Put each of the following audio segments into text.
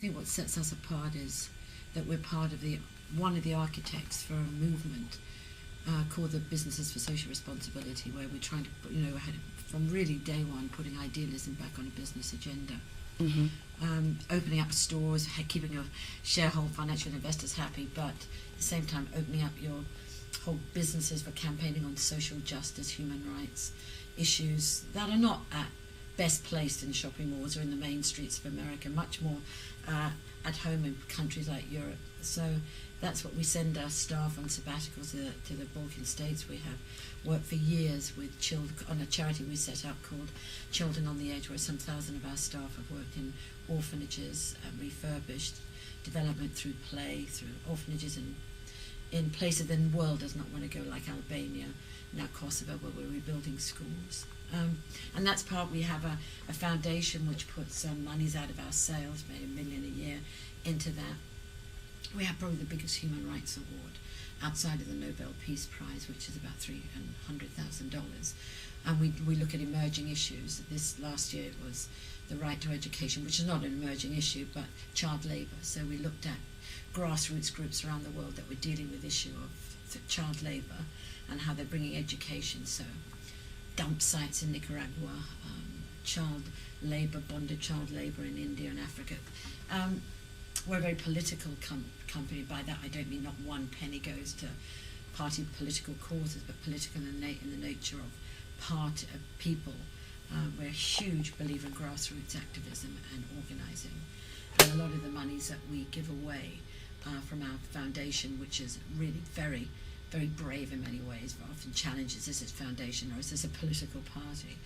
I think what sets us apart is that we're part of one of the architects for a movement called the Businesses for Social Responsibility, where we're trying to, from really day one, putting idealism back on a business agenda. Mm-hmm. Opening up stores, keeping your shareholder financial investors happy, but at the same time opening up your whole businesses for campaigning on social justice, human rights issues that are not at best placed in shopping malls or in the main streets of America, much more at home in countries like Europe. So that's what we send our staff on sabbaticals to the Balkan states. We have worked for years with children on a charity we set up called Children on the Edge, where some thousand of our staff have worked in orphanages, refurbished development through play, through orphanages in places the world does not want to go, like Albania, now Kosovo, where we're rebuilding schools. And that's part, we have a foundation which puts monies out of our sales, made $1 million a year, into that. We have probably the biggest human rights award outside of the Nobel Peace Prize, which is about $300,000. And we look at emerging issues. This last year it was the right to education, which is not an emerging issue, but child labour. So we looked at grassroots groups around the world that were dealing with the issue of child labour and how they're bringing education. So dump sites in Nicaragua, child labour, bonded child labour in India and Africa. We're a very political company. By that I don't mean not one penny goes to party political causes, but political in the nature of people. We're a huge believer in grassroots activism and organising. And a lot of the monies that we give away from our foundation, which is really very, very brave in many ways, but often challenges, is this foundation or is this a political party,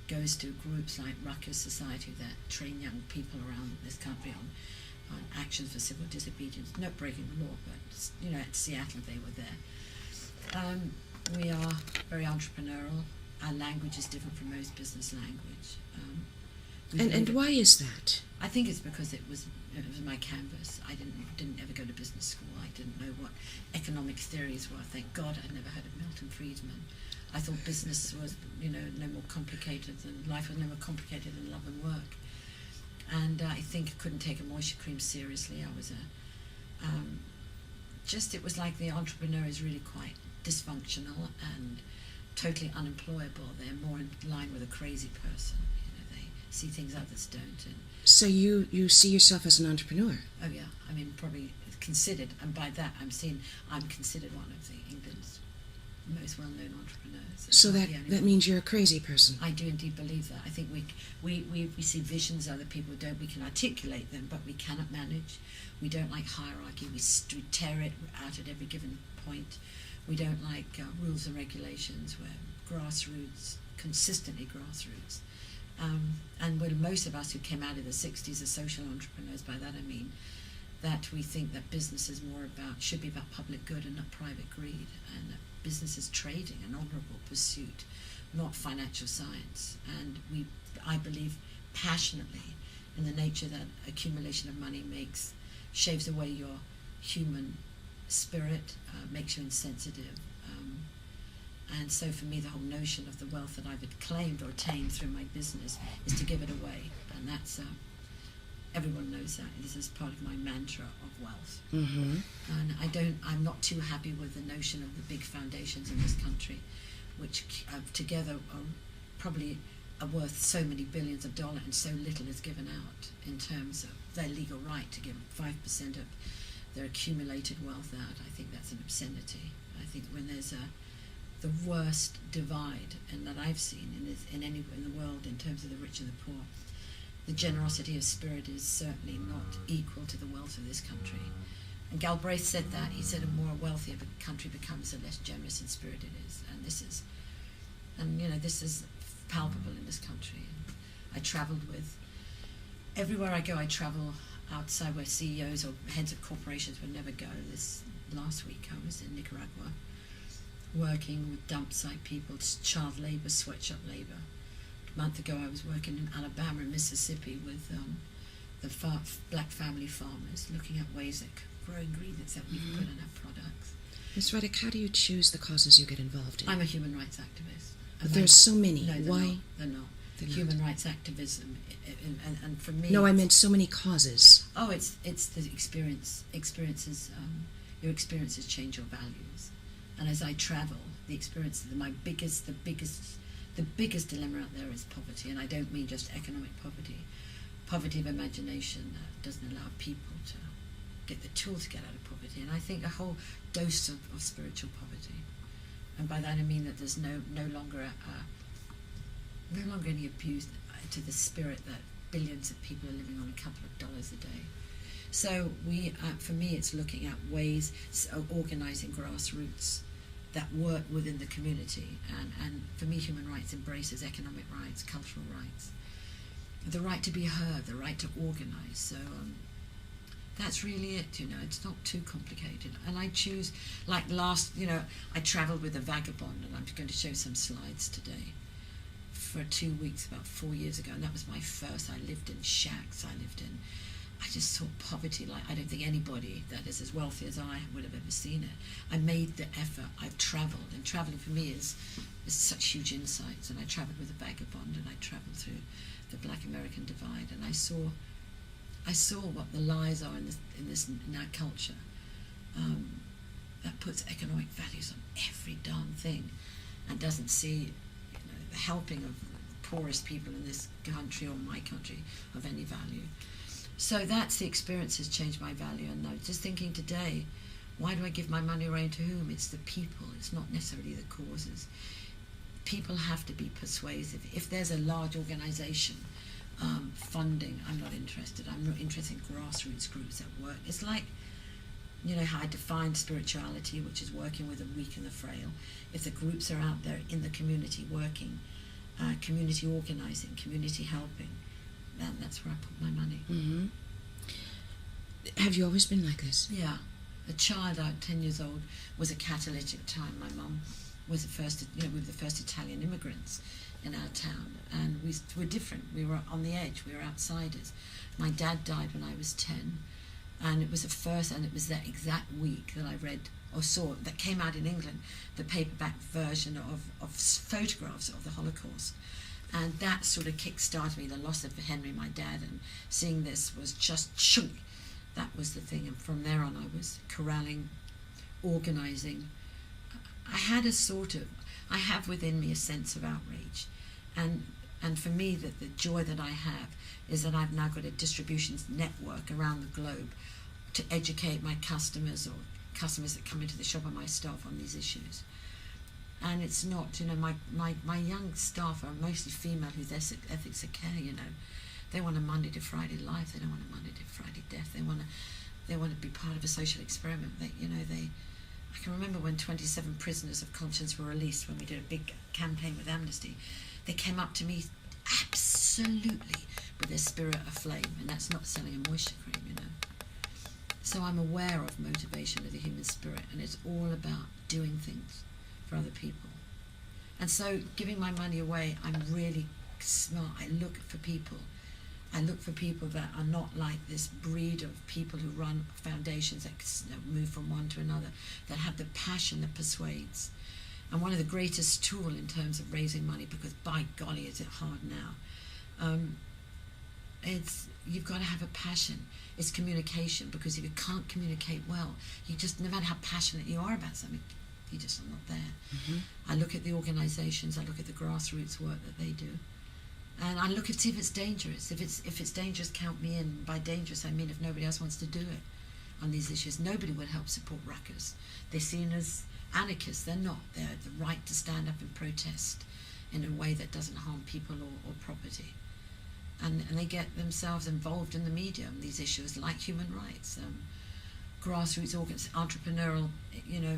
goes to groups like Ruckus Society that train young people around this country on actions for civil disobedience, not breaking the law, but at Seattle they were there. We are very entrepreneurial. Our language is different from most business language. And why is that? I think it's because it was my canvas. I didn't ever go to business school. I didn't know what economic theories were. Thank God I'd never heard of Milton Friedman. I thought business was no more complicated than life was no more complicated than love and work. And I think I couldn't take a moisture cream seriously. I was it was like the entrepreneur is really quite dysfunctional and totally unemployable. They're more in line with a crazy person. They see things others don't. And so you see yourself as an entrepreneur? Oh yeah, I mean probably considered, and by that I'm considered one of England's most well-known entrepreneurs. So that means you're a crazy person. I do indeed believe that. I think we see visions other people don't. We can articulate them, but we cannot manage. We don't like hierarchy. We tear it out at every given point. We don't like rules and regulations. We're grassroots, consistently grassroots. And most of us who came out of the 60s are social entrepreneurs. By that I mean that we think that business is should be about public good and not private greed, and that business is trading, an honourable pursuit, not financial science. And I believe passionately in the nature that accumulation of money shaves away your human spirit, makes you insensitive. And so for me, the whole notion of the wealth that I've claimed or attained through my business is to give it away. And that's, everyone knows that. This is part of my mantra of wealth. Mm-hmm. And I'm not too happy with the notion of the big foundations in this country, which together are worth so many billions of dollars, and so little is given out in terms of their legal right to give 5% of their accumulated wealth out. I think that's an obscenity. I think when there's the worst divide and that I've seen in the world in terms of the rich and the poor, the generosity of spirit is certainly not equal to the wealth of this country. And Galbraith said that. He said, the more wealthy a country becomes, the less generous in spirit it is. And this is palpable in this country. I travelled with, everywhere I go, I travel outside where CEOs or heads of corporations would never go. This last week I was in Nicaragua working with dump site people, child labour, sweatshop labour. A month ago I was working in Alabama and Mississippi with the black family farmers, looking at ways that grow ingredients that we can put in our products. Ms. Roddick, how do you choose the causes you get involved in? I'm a human rights activist. But there's so many. No, Why? They're not. human rights activism, and for me... No, I meant so many causes. Oh, it's the experiences. Your experiences change your values, and as I travel, the experiences. The biggest dilemma out there is poverty, and I don't mean just economic poverty. Poverty of imagination doesn't allow people to get the tools to get out of poverty, and I think a whole dose of spiritual poverty. And by that I mean that there's no longer any abuse to the spirit that billions of people are living on a couple of dollars a day. So for me, it's looking at ways of organising grassroots that work within the community. And for me, human rights embraces economic rights, cultural rights, the right to be heard, the right to organise. So that's really it, it's not too complicated. And I choose, like I travelled with a vagabond, and I'm going to show some slides today, for 2 weeks about 4 years ago, and that was my first. I lived in shacks, I just saw poverty like I don't think anybody that is as wealthy as I would have ever seen it. I made the effort, I've travelled, and travelling for me is such huge insights, and I travelled with a vagabond, and I travelled through the Black American Divide, and I saw what the lies are in our culture, that puts economic values on every darn thing, and doesn't see the helping of the poorest people in this country or my country of any value. So that's the experience has changed my value, and I'm just thinking today, why do I give my money away, and to whom? It's the people, it's not necessarily the causes. People have to be persuasive. If there's a large organisation funding, I'm not interested. I'm not interested in grassroots groups that work. It's like, how I define spirituality, which is working with the weak and the frail. If the groups are out there in the community working, community organising, community helping, then that's where I put my money. Mm-hmm. Have you always been like this? Yeah. A child, 10 years old, was a catalytic time. My mum was the first, we were the first Italian immigrants in our town, and we were different. We were on the edge. We were outsiders. My dad died when I was 10, and it was that exact week that I read or saw, that came out in England, the paperback version of photographs of the Holocaust. And that sort of kick-started me, the loss of Henry, my dad, and seeing this was just chunk. That was the thing, and from there on I was corralling, organising. I have within me a sense of outrage, and for me that the joy that I have is that I've now got a distribution network around the globe to educate my customers, or customers that come into the shop, and my staff on these issues. And it's not, my young staff are mostly female whose ethics of care, They want a Monday to Friday life. They don't want a Monday to Friday death. They want to be part of a social experiment. I can remember when 27 prisoners of conscience were released, when we did a big campaign with Amnesty. They came up to me absolutely with their spirit aflame, and that's not selling a moisture cream, So I'm aware of motivation of the human spirit, and it's all about doing things for other people. And so giving my money away, I'm really smart. I look for people that are not like this breed of people who run foundations that move from one to another, that have the passion that persuades. And one of the greatest tool in terms of raising money, because by golly is it hard now, you've got to have a passion. It's communication, because if you can't communicate well, no matter how passionate you are about something, you just are not there. Mm-hmm. I look at the organisations, I look at the grassroots work that they do, and I look at see if it's dangerous. If it's dangerous, count me in. By dangerous, I mean if nobody else wants to do it on these issues. Nobody would help support ruckers. They're seen as anarchists. They're not. They have the right to stand up and protest in a way that doesn't harm people or property. And they get themselves involved in the media on these issues, like human rights, grassroots entrepreneurial,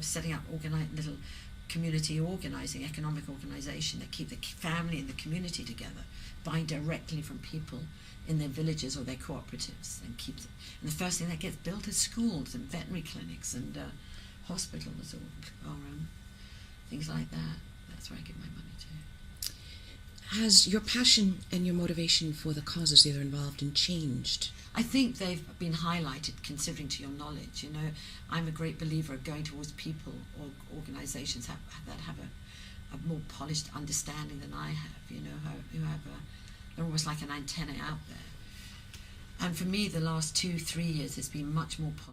setting up little community organising, economic organisation that keep the family and the community together, buying directly from people in their villages or their cooperatives, and the first thing that gets built is schools and veterinary clinics and hospitals or things like that. That's where I give my money to. Has your passion and your motivation for the causes they're involved in changed? I think they've been highlighted considering to your knowledge. I'm a great believer of going towards people or organisations that have a more polished understanding than I have, they're almost like an antenna out there. And for me, the last 2-3 years has been much more